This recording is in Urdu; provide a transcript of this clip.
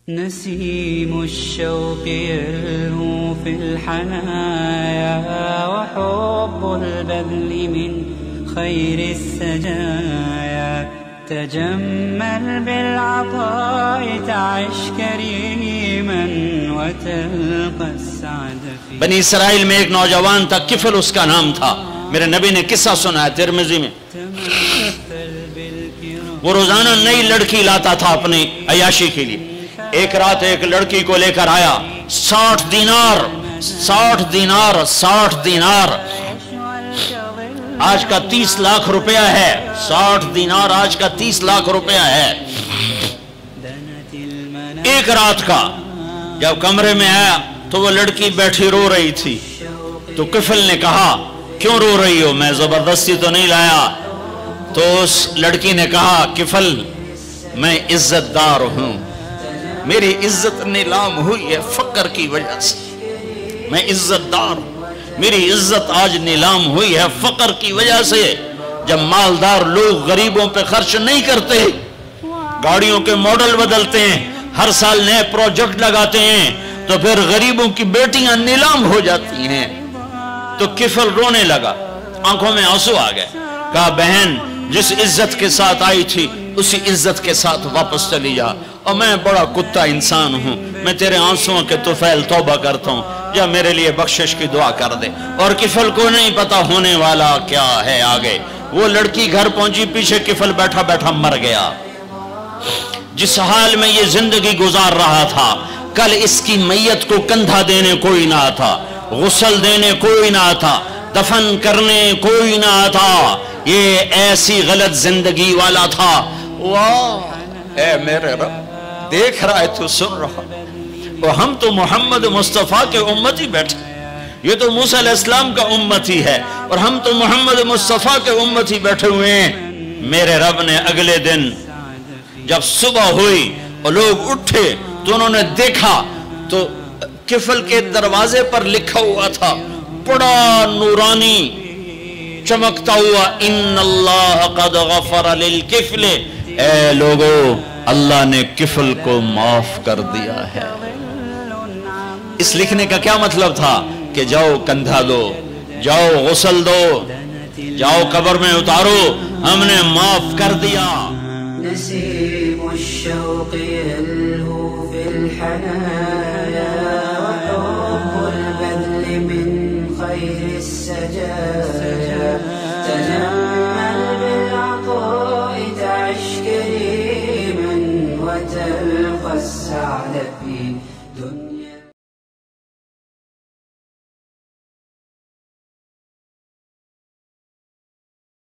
نسيم الشوق يلهو في الحنايا وحب البذل من خير السجايا تجمل بالعطاء تعش كريما وتلقى السعد في بنی اسرائیل میں ایک نوجوان تھا، کفل اس کا نام تھا. میرے نبی نے قصہ سنا ہے ترمذی میں. وہ روزانہ نئی لڑکی لاتا تھا اپنی عیاشی کے لیے. ایک رات ایک لڑکی کو لے کر آیا، 60 دینار آج کا 30 لاکھ روپیہ ہے. 60 دینار آج کا 30 لاکھ روپیہ ہے. ایک رات کا جب کمرے میں آیا تو وہ لڑکی بیٹھی رو رہی تھی. تو کفل نے کہا کیوں رو رہی ہو؟ میں زبردستی تو نہیں لایا. تو اس لڑکی نے کہا کفل میں عزت دار ہوں، میری عزت نیلام ہوئی ہے فقر کی وجہ سے. میں عزت دار ہوں، میری عزت آج نیلام ہوئی ہے فقر کی وجہ سے. جب مالدار لوگ غریبوں پہ خرچ نہیں کرتے، گاڑیوں کے ماڈل بدلتے ہیں، ہر سال نئے پروجیکٹ لگاتے ہیں، تو پھر غریبوں کی بیٹیاں نیلام ہو جاتی ہیں. تو کفل رونے لگا، آنکھوں میں آنسو آ گئے. کہا بہن جس عزت کے ساتھ آئی تھی اسی عزت کے ساتھ واپس چلی جا. اور میں بڑا کتا انسان ہوں، میں تیرے آنسوؤں کے طفیل توبہ کرتا ہوں، یا میرے لیے بخشش کی دعا کر دے. اور کفل کو نہیں پتا ہونے والا کیا ہے آگے. وہ لڑکی گھر پہنچی، پیچھے کفل بیٹھا بیٹھا مر گیا. جس حال میں یہ زندگی گزار رہا تھا، کل اس کی میت کو کندھا دینے کوئی نہ آتا، غسل دینے کوئی نہ آتا، دفن کرنے کوئی نہ آتا. یہ ایسی غلط زندگی والا تھا. واہ اے میرے رب، دیکھ رہا ہے تو سن رہا. اور ہم تو محمد مصطفیٰ کے امتی بیٹھے، یہ تو موسیٰ علیہ السلام کا امتی ہے، اور ہم تو محمد مصطفیٰ کے امتی بیٹھے ہوئے ہیں. میرے رب نے اگلے دن جب صبح ہوئی اور لوگ اٹھے تو انہوں نے دیکھا تو کفل کے دروازے پر لکھا ہوا تھا بڑا نورانی چمکتا ہوا، ان اللہ قد غفر للکفل. اے لوگو، اللہ نے کفل کو معاف کر دیا ہے. اس لکھنے کا کیا مطلب تھا کہ جاؤ کندھا دو، جاؤ غسل دو، جاؤ قبر میں اتارو، ہم نے معاف کر دیا. نسيم الشوق يلهو في الحنايا وحب البذل من خير السجايا تجمل بالعطاء تعش كريما وتلقى السعد في دنيا